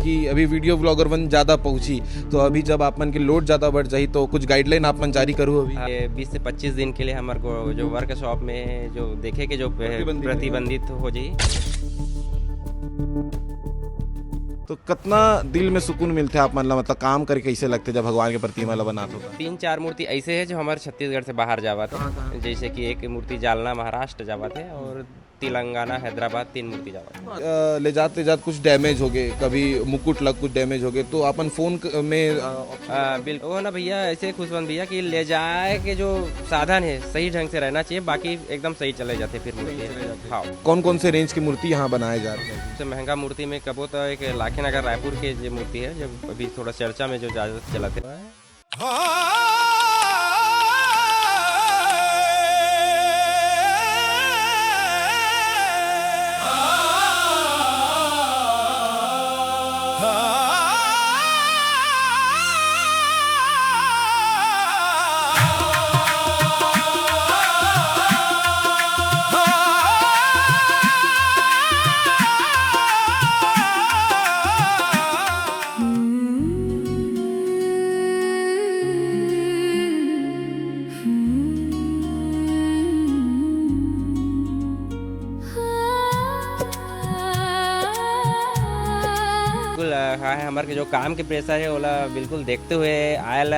कि अभी video blogger one ज़्यादा पहुंची, तो अभी जब आपमन की लोड ज़्यादा बढ़ जाही तो कुछ गाइडलाइन आपमन जारी करूँ अभी? ये 20 से 25 दिन के लिए हमारे को जो वर्कशॉप में जो देखे कि जो प्रतिबंधित हो जाए। तो कितना दिल में सुकून मिलते आप मन ला, मतलब काम करके कैसे लगते जब भगवान के प्रतिमा ला बनाते हो? 3-4 मूर्ति ऐसे है जो हमारे छत्तीसगढ़ से बाहर जावत है, जैसे कि एक मूर्ति जालना महाराष्ट्र जावत है और तेलंगाना हैदराबाद 3 मूर्ति जावत। ले जाते जाते कुछ डैमेज हो गए, कभी मुकुट लग कुछ डैमेज हो गए, तो अपन फोन में बिल्कुल वो ना भैया ऐसे खुशबंद भैया कि ले जाए के जो साधन है सही ढंग से रहना चाहिए, बाकी एकदम सही चले जाते फिर मूर्ति। हाँ, कौन कौन से रेंज की मूर्ति यहाँ बनाए जा रहे हैं? सबसे महंगा मूर्ति में कबो तो एक लाखीनगर रायपुर के जो मूर्ति है, जब अभी थोड़ा चर्चा में जो ज्यादा चलाते हैं। हाँ है हमारे के जो काम के प्रेशर है ओला बिल्कुल देखते हुए आयल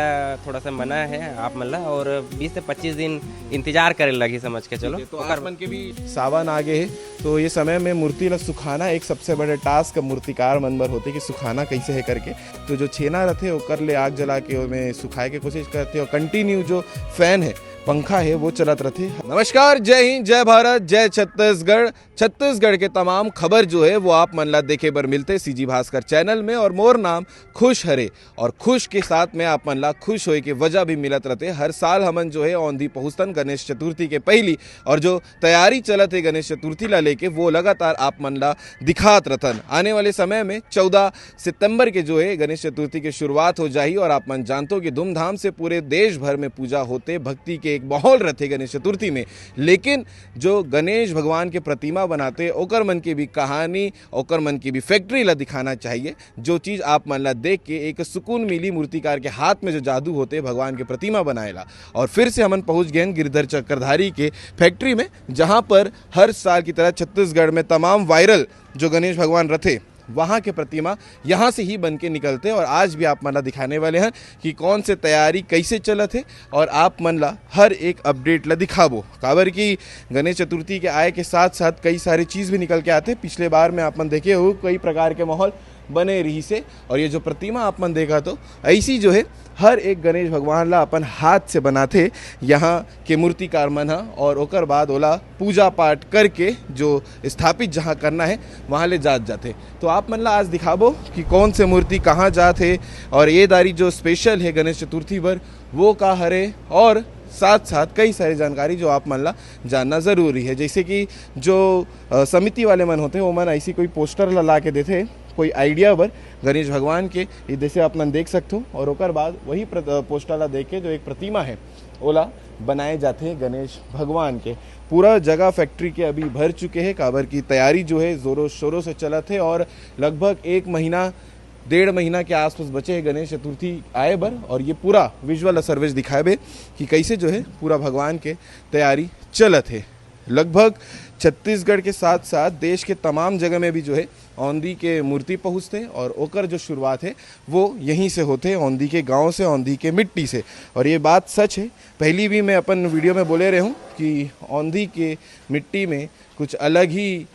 थोड़ा सा मना है आप मतलब, और 20 से 25 दिन इंतजार करे लगी समझ के चलो। तो आपमन के भी सावन आगे है, तो ये समय में मूर्ति ला सुखाना एक सबसे बड़े टास्क मूर्तिकार मन बर होते कि सुखाना कैसे है करके। तो जो छेना रहते ओकर ले आग जला के उसमें सुखाए के कोशिश करते और कंटिन्यू जो फैन है पंखा है वो चलत रहते। नमस्कार, जय हिंद, जय भारत, जय छत्तीसगढ़। छत्तीसगढ़ के तमाम खबर जो है वो आप मन ला देखे बर मिलते सीजी भास्कर चैनल में, और मोर नाम खुश हरे, और खुश के साथ में आप मन ला खुश होए के वजह भी मिलत रहते। हर साल हमन जो है औंधी पहुँचतन गणेश चतुर्थी के पहली, और जो तैयारी चलत है गणेश चतुर्थी ला लेके वो लगातार आप मन ला दिखात रहतन। आने वाले समय में 14 सितंबर के जो है गणेश चतुर्थी की शुरुआत हो जाही, और आप मन जानते हो कि धूमधाम से पूरे देश भर में पूजा होते, भक्ति के एक माहौल रहते गणेश चतुर्थी में। लेकिन जो गणेश भगवान के प्रतिमा बनाते ओकर मन की भी कहानी, ओकर मन की भी फैक्ट्री ला दिखाना चाहिए। जो चीज़ आप मन ला देख के एक सुकून मिली मूर्तिकार के हाथ में जो जादू होते भगवान के प्रतिमा बनाएला। और फिर से हमन पहुंच गए गिरधर चक्रधारी के फैक्ट्री में, जहां पर हर साल की तरह छत्तीसगढ़ में तमाम वायरल जो गणेश भगवान रथे वहाँ के प्रतिमा यहाँ से ही बन के निकलते। और आज भी आप मन ला दिखाने वाले हैं कि कौन से तैयारी कैसे चलत है, और आप मन ला हर एक अपडेट ला दिखाबो। काबर कि गणेश चतुर्थी के आए के साथ साथ कई सारी चीज़ भी निकल के आते। पिछले बार में आप मन देखे हो कई प्रकार के माहौल बने रही से, और ये जो प्रतिमा आप मन देखा तो ऐसी जो है हर एक गणेश भगवान ला अपन हाथ से बनाते यहाँ के मूर्तिकार मन हा, और ओकर बाद ओला पूजा पाठ करके जो स्थापित जहाँ करना है वहाँ ले जाते। तो आप मन ला आज दिखाबो कि कौन से मूर्ति कहाँ जाते, और ये दारी जो स्पेशल है गणेश चतुर्थी पर वो का हरे, और साथ साथ कई सारी जानकारी जो आप मन ला जानना ज़रूरी है। जैसे कि जो समिति वाले मन होते हैं वो मन ऐसी कोई पोस्टर ला के देते कोई आइडिया पर गणेश भगवान के, जैसे आप मन देख सकते हो, और ओकर बाद वही पोस्टर ला देख के जो एक प्रतिमा है ओला बनाए जाते हैं गणेश भगवान के। पूरा जगह फैक्ट्री के अभी भर चुके हैं, काबर की तैयारी जो है ज़ोरों शोरों से चलत है, और लगभग 1-1.5 महीना के आसपास बचे हैं गणेश चतुर्थी आए बर। और ये पूरा विजुअल सर्विस दिखाए कि कैसे जो है पूरा भगवान के तैयारी चलत है। लगभग छत्तीसगढ़ के साथ साथ देश के तमाम जगह में भी जो है औंधी के मूर्ति पहुँचते, और ओकर जो शुरुआत है वो यहीं से होते, औंधी के गांव से, औंधी के मिट्टी से। और ये बात सच है, पहली भी मैं अपन वीडियो में बोले रहे हूँ कि औंधी के मिट्टी में कुछ अलग ही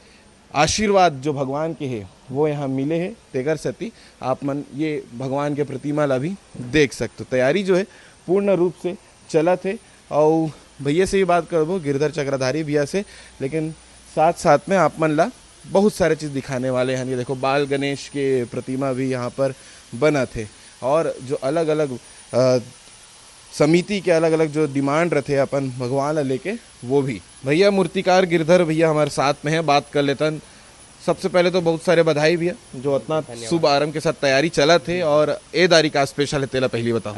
आशीर्वाद जो भगवान के है वो यहाँ मिले हैं। तेगर सती आप मन ये भगवान के प्रतिमा ला भी देख सकते हो। तैयारी जो है पूर्ण रूप से चलत है, और भैया से ही बात करबो गिरधर चक्रधारी भैया से, लेकिन साथ साथ में आप मन ला बहुत सारे चीज़ दिखाने वाले हैं। ये देखो बाल गणेश के प्रतिमा भी यहाँ पर बना थे, और जो अलग अलग समिति के अलग अलग जो डिमांड रहते अपन भगवान ला लेके वो भी। भैया मूर्तिकार गिरधर भैया हमारे साथ में है, बात कर लेतन। सबसे पहले तो बहुत सारे बधाई भैया जो इतना शुभ आरंभ के साथ तैयारी चला थे, और ए दारी का स्पेशल है तेला पहली बताओ।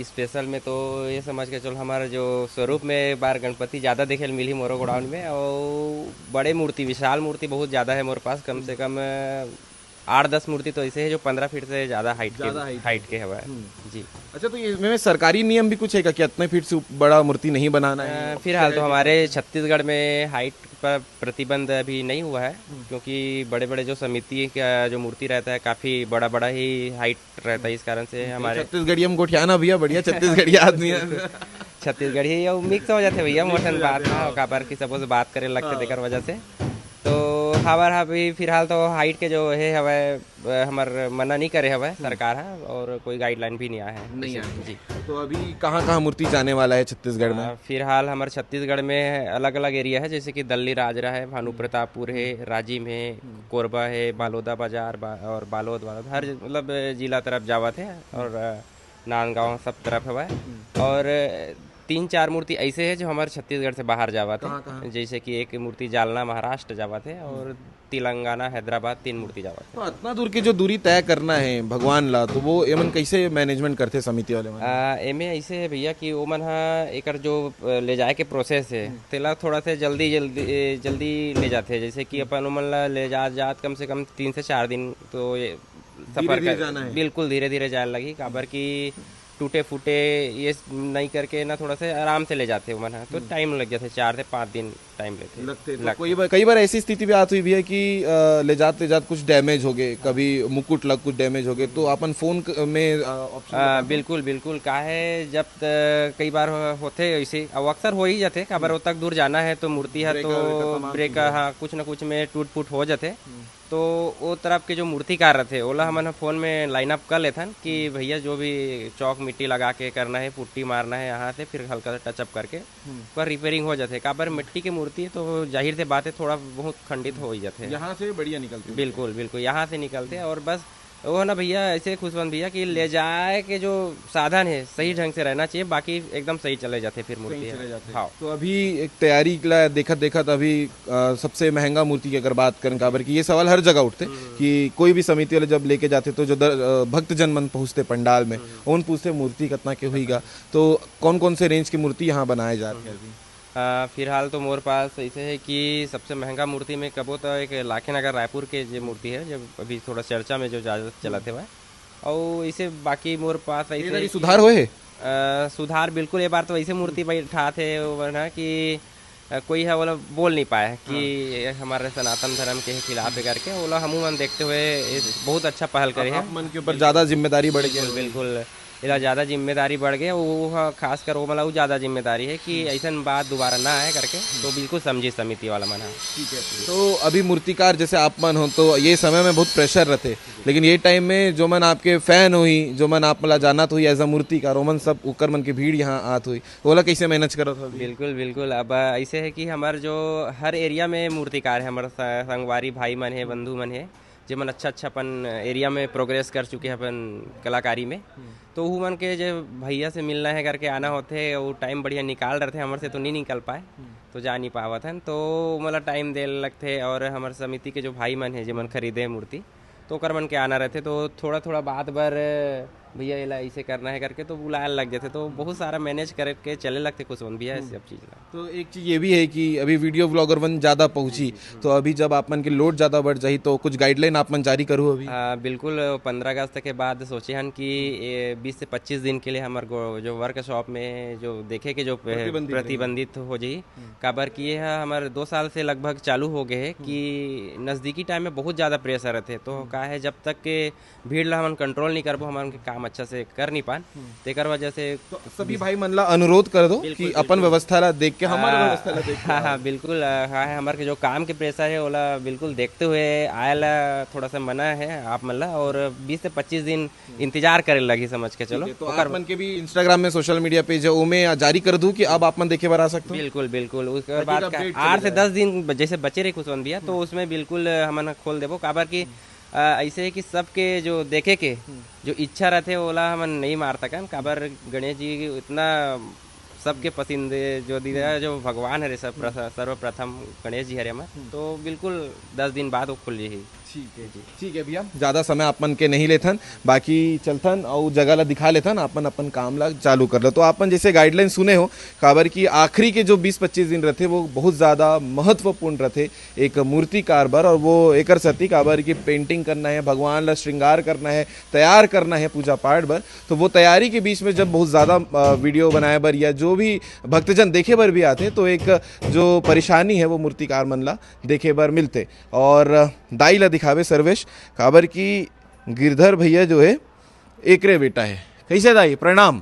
स्पेशल में तो ये समझ के चलो हमारा जो स्वरूप में बार गणपति ज़्यादा देखे मिली मोरो गोडाउन में, और बड़े मूर्ति विशाल मूर्ति बहुत ज़्यादा है मोरे पास, कम से कम 8-10 मूर्ति तो ऐसे है जो 15 फीट से ज़्यादा हाइट के हवा है जी। अच्छा, तो इसमें सरकारी नियम भी कुछ है क्या कि इतने फीट से बड़ा मूर्ति नहीं बनाना है? फिलहाल तो हमारे छत्तीसगढ़ में हाइट पर प्रतिबंध अभी नहीं हुआ है, क्योंकि बड़े बड़े जो समिति का जो मूर्ति रहता है काफ़ी बड़ा बड़ा ही हाइट रहता है, इस कारण से हमारे छत्तीसगढ़ी हम गोठियाना भैया, बढ़िया छत्तीसगढ़ी आदमी है। छत्तीसगढ़ी और मिक्स हो जाते भैया, मोटन बात ना काबर की सपोज बात करे लगते देकर वजह से, तो हमार अभी फिलहाल तो हाइट के जो है हवा हमार मना नहीं करे हवा सरकार है, और कोई गाइडलाइन भी नहीं आया है नहीं आया जी। तो अभी कहाँ कहाँ मूर्ति जाने वाला है छत्तीसगढ़ में? फिलहाल हमारे छत्तीसगढ़ में अलग अलग एरिया है, जैसे कि दल्ली राजरा है, भानु प्रतापपुर है, राजिम है, कोरबा है, बालोदा बाजार और बालोद हर मतलब जिला तरफ जावत है, और नांदगांव सब तरफ है। और 3-4 मूर्ति ऐसे है जो हमारे छत्तीसगढ़ से बाहर जावत है, जैसे कि एक मूर्ति जालना महाराष्ट्र जावत है, और तेलंगाना हैदराबाद 3 मूर्ति जावत है। तो इतना दूर की जो दूरी तय करना है भगवान ला, तो वो एमन कैसे मैनेजमेंट करते समिति वाले मन? एमे ऐसे है भैया कि ओमन हा एकर जो ले जाए के प्रोसेस है तेला थोड़ा से जल्दी ले जाते हैं, जैसे कि अपन ओमन ला ले जात कम से कम 3 से 4 दिन तो ये सफर कर बिल्कुल धीरे धीरे जाने लगी, काबर की टूटे फूटे ये नहीं करके ना थोड़ा सा आराम से ले जाते हो मना, तो टाइम लग जाते 4 से 5 दिन टाइम लगते तो कई बार ऐसी स्थिति भी आती हुई भी है कि ले जाते कुछ डैमेज हो गए, कभी मुकुट लग कुछ डैमेज हो गए, तो अपन फोन में बिल्कुल बिल्कुल का है जब कई बार होते ऐसे, अब अक्सर हो ही जाते, काबर वो तक दूर जाना है तो मूर्ति है तो ब्रेक हाँ कुछ ना कुछ में टूट फूट हो जाते, तो वो तरफ के जो मूर्तिकार रहते ओला हमन फोन में लाइन अप कर लेथन कि भैया जो भी चौक मिट्टी लगा के करना है, पुट्टी मारना है यहाँ से, फिर हल्का सा टचअप करके पर रिपेयरिंग हो जाते। काबर मिट्टी की मूर्ति है तो जाहिर से बात है थोड़ा बहुत खंडित हो ही जाते हैं, यहाँ से बढ़िया निकलते बिल्कुल बिल्कुल यहाँ से निकलते, और बस वो ना भैया ऐसे खुशवंत भैया कि ले जाए के जो साधन है सही ढंग से रहना चाहिए, बाकी एकदम सही चले जाते फिर मूर्ति हाँ। तो अभी एक तैयारी के देखा अभी सबसे महंगा मूर्ति की अगर बात करें, काबर की ये सवाल हर जगह उठते कि कोई भी समिति वाले जब लेके जाते तो जो भक्तजन मन पहुंचते पंडाल में उन पूछते मूर्ति कितना के हुईगा, तो कौन कौन से रेंज की मूर्ति यहाँ बनाए जा रहे हैं? फिलहाल तो मोर पास ऐसे है कि सबसे महंगा मूर्ति में कबो तो एक लाखे नगर रायपुर के जो मूर्ति है जब अभी थोड़ा चर्चा में जो ज़्यादा चलाते हुआ, और इसे बाकी मोर पास ऐसे सुधार हुए सुधार बिल्कुल ये बार तो ऐसे मूर्ति बैठा थे वो ना कि कोई है वो बोल नहीं पाया कि हमारे सनातन धर्म के खिलाफ करके वो हम मन देखते हुए बहुत अच्छा पहल करे हैं, मन के ऊपर ज़्यादा जिम्मेदारी बढ़ गई, बिल्कुल इला ज़्यादा जिम्मेदारी बढ़ गई, वो खास कर वो मतलब ज़्यादा जिम्मेदारी है कि ऐसा बात दोबारा ना आए करके, तो बिल्कुल समझी समिति वाला मना। ठीक है, तो अभी मूर्तिकार जैसे आप मन हो तो ये समय में बहुत प्रेशर रहते, लेकिन ये टाइम में जो मन आपके फैन हुई, जो मन आप मतलब जानत हुई एज अ मूर्तिकार, मन सब उकर मन की भीड़ यहाँ आत हुई, ओला कैसे मैनेज करो? बिल्कुल बिल्कुल, अब ऐसे है कि हमारे जो हर एरिया में मूर्तिकार है, हमारे संगवारी भाई मन है, बंधु मन है, जो मन अच्छा अपन एरिया में प्रोग्रेस कर चुके हैं अपन कलाकारी में, तो वो मन के जो भैया से मिलना है करके आना होते, वो टाइम बढ़िया निकाल रहे थे, हमारे से तो नहीं निकल पाए, तो जा नहीं पावत है, तो मतलब टाइम दे लगते, और हमारे समिति के जो भाई मन है जो मन खरीदे मूर्ति, तो कर मन के आना रहते, तो थोड़ा थोड़ा बात बार भैया इला ऐसे करना है करके तो बुलाया लग जाते, तो बहुत सारा मैनेज करके चले लगते कुछ भैया इस सब चीज़ का। तो एक चीज़ ये भी है कि अभी वीडियो ब्लॉगर वन ज़्यादा पहुंची, तो अभी जब आप मन की लोड ज़्यादा बढ़ जाए तो कुछ गाइडलाइन आप मन जारी करूँ अभी? बिल्कुल 15 अगस्त के बाद सोचे हन कि 20 से 25 दिन के लिए हमारे जो वर्कशॉप में जो देखे कि जो प्रतिबंधित हो जाए, काबर कि ये हमारे 2 साल से लगभग चालू हो गए है कि नज़दीकी टाइम में बहुत ज़्यादा प्रेशर रहते, तो का है जब तक के भीड़ ला हम कंट्रोल नहीं करबो हमारे काम अच्छा से कर नहीं पान, तेकर वजह से तो सभी भाई मन ला अनुरोध कर दो कि अपन व्यवस्था ला देख के हमारे व्यवस्था ला देख के हाँ बिल्कुल हाँ हमारे जो काम के प्रेशर है ओला बिल्कुल देखते हुए आयला थोड़ा सा मना है आप मन ला, और 20 से 25 दिन इंतजार करे लगी समझ के चलो। तो आप मन के भी इंस्टाग्राम में सोशल मीडिया पेज है उमे जारी कर दूं कि अब आप मन देखे बार आ सकते हो? बिल्कुल बिल्कुल, उसके बाद 8 से 10 दिन जैसे बचे रहे कुछ भैया, तो उसमें बिल्कुल हम खोल देवो, काबर की ऐसे है कि सबके जो देखे के जो इच्छा रहते ओला हम नहीं मार सकन, काबर गणेश जी इतना सबके पसंद जो दिया जो भगवान है सर्वप्रथम गणेश जी हरे में, तो बिल्कुल 10 दिन बाद वो खुल जाए। ठीक है भैया, ज़्यादा समय अपन के नहीं लेथन, बाकी चलथन और जगह ला दिखा लेथन, अपन अपन काम ला चालू कर लो। तो अपन जैसे गाइडलाइन सुने हो काबर की आखिरी के जो 20-25 दिन रहते वो बहुत ज़्यादा महत्वपूर्ण रहते एक मूर्तिकार बर, और वो एकर सती काबर की पेंटिंग करना है, भगवान ला श्रृंगार करना है, तैयार करना है पूजा पाठ बर। तो वो तैयारी के बीच में जब बहुत ज़्यादा वीडियो बनाए बर या जो भी भक्तजन देखे बर भी आते तो एक जो परेशानी है वो मूर्तिकार मन ला देखे बर मिलते। और दाई ला दिखावे सर्वेश काबर की गिरधर भैया जो है एकरे बेटा है। कैसे दाई, प्रणाम।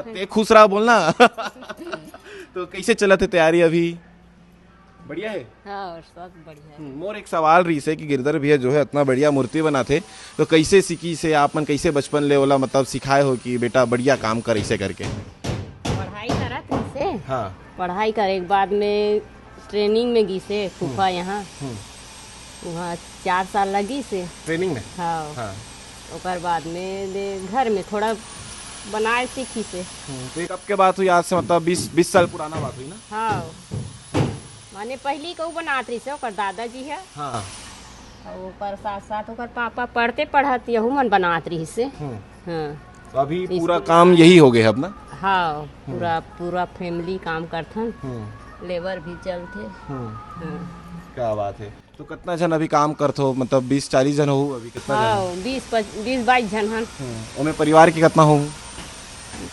ते खुश रहा बोलना। तो कैसे चलत है तैयारी अभी? बढ़िया है। हाँ, और सब बढ़िया है। मोर एक सवाल रही से कि गिरधर भैया जो है इतना बढ़िया मूर्ति बनाते तो कैसे सीखी से आप मन, कैसे बचपन ले वाला मतलब सिखाए हो कि बेटा बढ़िया काम कर ऐसे करके? पढ़ाई करा थे से। हाँ। पढ़ाई करे के बाद में ट्रेनिंग में गई से फूफा यहाँ, वहाँ 4 साल लगी से ट्रेनिंग में। हाँ, हाँ। ओकर बाद में घर में थोड़ा बनाए सीखी से। तो एक कब के बात हुई? आज से मतलब 20 साल पुराना बात हुई ना? हाँ, माने पहली को बनात रही से ओकर दादाजी है। हाँ। और ओकर साथ साथ ओकर पापा पढ़ते पढ़ाती यहू मन बनात रही से। हाँ, तो अभी पूरा काम यही हो गया अब ना? हाँ, पूरा फैमिली काम करथन, लेबर भी चलते। हाँ। क्या बात है। तो कितना जन अभी काम करते हो, मतलब 20-40 जन हो अभी? कितना हाँ, 20-22 जन हन। ओमे परिवार के कितना हो?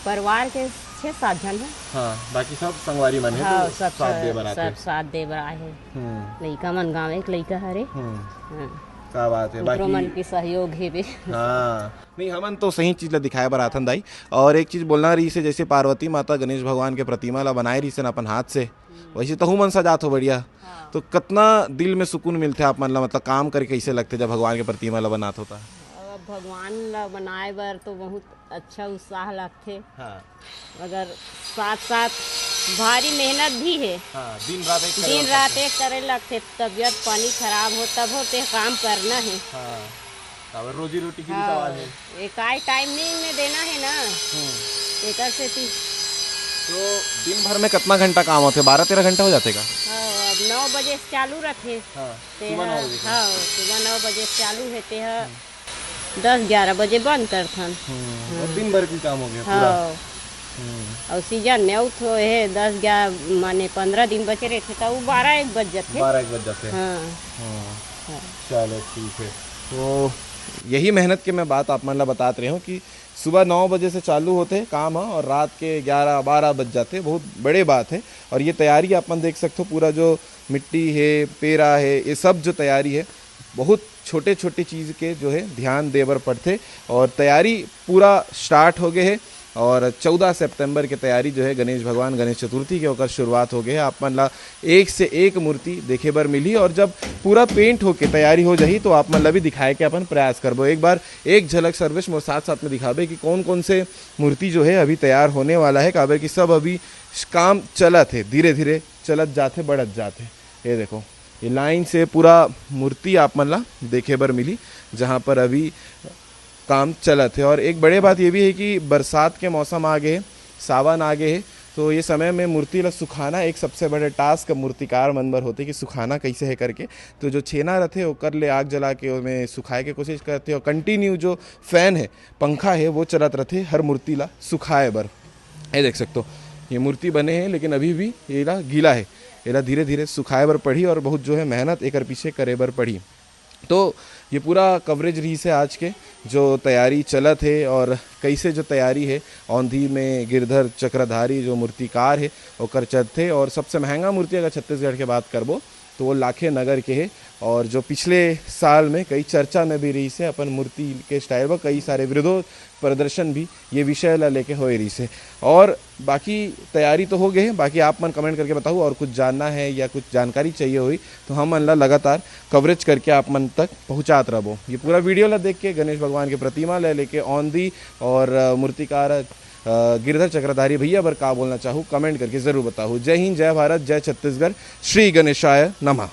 परिवार के 6-7 जन है। हाँ, बाकी सब संगवारी मन है। हाँ, तो सब साथ दे बनाते। सब साथ दे आए हैं। लइका मन गाँव एक लइका हरे। हाँ, क्या बात है। ओकरो मन बाकी की सहयोग है बे। हाँ, नहीं हमन तो सही चीज ला दिखाए बर आथन दाई। और एक चीज बोलना रही से, जैसे पार्वती माता गणेश भगवान के प्रतिमा ला बनाए रही से न अपन हाथ से, वैसे तो मन सजात हो बढ़िया। हाँ। तो कितना दिल में सुकून मिलते आप मन ला, मतलब काम करके कैसे लगते जब भगवान के प्रतिमा ला बनात होता? अब भगवान ला बनाए बर तो बहुत अच्छा उत्साह लगते, हाँ। मगर साथ साथ भारी मेहनत भी है। हाँ, दिन रात एक करे लगते, तबीयत पानी खराब हो तब होते काम करना है। हाँ, और रोजी रोटी की भी हाँ, सवाल है। एक आई टाइमिंग में देना है ना, एकर से तो दिन भर में कितना घंटा काम होते? 12-13 घंटा हो जाते का? हाँ, अब 9 बजे से चालू रखे। हाँ, हाँ, सुबह 9 बजे से चालू होते है, 10-11 बजे बंद करथन। और दिन भर की काम हो गया पूरा। हाँ, और सीजन में आउट हो है 10-11 माने 15 दिन बचे रहते तो वो 12-1 बज जाते। 12-1 बज जाते। हाँ, चलो ठीक है। तो यही मेहनत के मैं बात आप मन ला बतात रही हूँ कि सुबह 9 बजे से चालू होते काम है और रात के 11-12 बज जाते, बहुत बड़े बात है। और ये तैयारी अपन देख सकते हो, पूरा जो मिट्टी है, पेरा है, ये सब जो तैयारी है बहुत छोटे छोटे चीज़ के जो है ध्यान देवर पड़ते। और तैयारी पूरा स्टार्ट हो गए है और 14 सितंबर की तैयारी जो है गणेश भगवान गणेश चतुर्थी के होकर शुरुआत हो गई है। आप मन ला एक से एक मूर्ति देखे बर मिली, और जब पूरा पेंट होके तैयारी हो जाही तो आप मन ला भी दिखाए के अपन प्रयास करबो। एक बार एक झलक सर्वेश मोर साथ साथ में दिखाबे कि कौन कौन से मूर्ति जो है अभी तैयार होने वाला है, काबर कि सब अभी काम चलत है, धीरे धीरे चलत जाते, बढ़त जाते। ये देखो, ये लाइन से पूरा मूर्ति आप मन ला देखे बर मिली जहाँ पर अभी काम चलत है। और एक बड़े बात ये भी है कि बरसात के मौसम आ गए, सावन आ गए है, तो ये समय में मूर्ति ला सुखाना एक सबसे बड़े टास्क मूर्तिकार मन बर होते कि सुखाना कैसे है करके। तो जो छेना रहते ओकर ले आग जला के उसमें सुखाए के कोशिश करते, और कंटिन्यू जो फैन है, पंखा है, वो चलत रहते हर मूर्ति ला सुखाए बर। ये देख सकते हो, ये मूर्ति बने हैं लेकिन अभी भी ये ला गीला है, ये धीरे धीरे सुखाए बर पड़ी और बहुत जो है मेहनत एक पीछे करे बर पड़ी। तो ये पूरा कवरेज रही से आज के जो तैयारी चलत है और कैसे जो तैयारी है औंधी में गिरधर चक्रधारी जो मूर्तिकार है ओकर चलते। और सबसे महंगा मूर्ति अगर छत्तीसगढ़ के बात करबो तो वो लाखे नगर के है, और जो पिछले साल में कई चर्चा में भी रही से अपन मूर्ति के स्टाइल में कई सारे विरोध प्रदर्शन भी ये विषय ला लेके हो रही से। और बाकी तैयारी तो हो गए, बाकी आप मन कमेंट करके बताओ और कुछ जानना है या कुछ जानकारी चाहिए हुई तो हम मन ला लगातार कवरेज करके आप मन तक पहुँचात रहो। ये पूरा वीडियो ला देख के गणेश भगवान की प्रतिमा ले लेके औंधी और मूर्तिकार गिरधर चक्रधारी भैया बर का बोलना चाहूँ कमेंट करके ज़रूर बताओ। जय हिंद, जय भारत, जय छत्तीसगढ़, श्री गणेशाय नमः।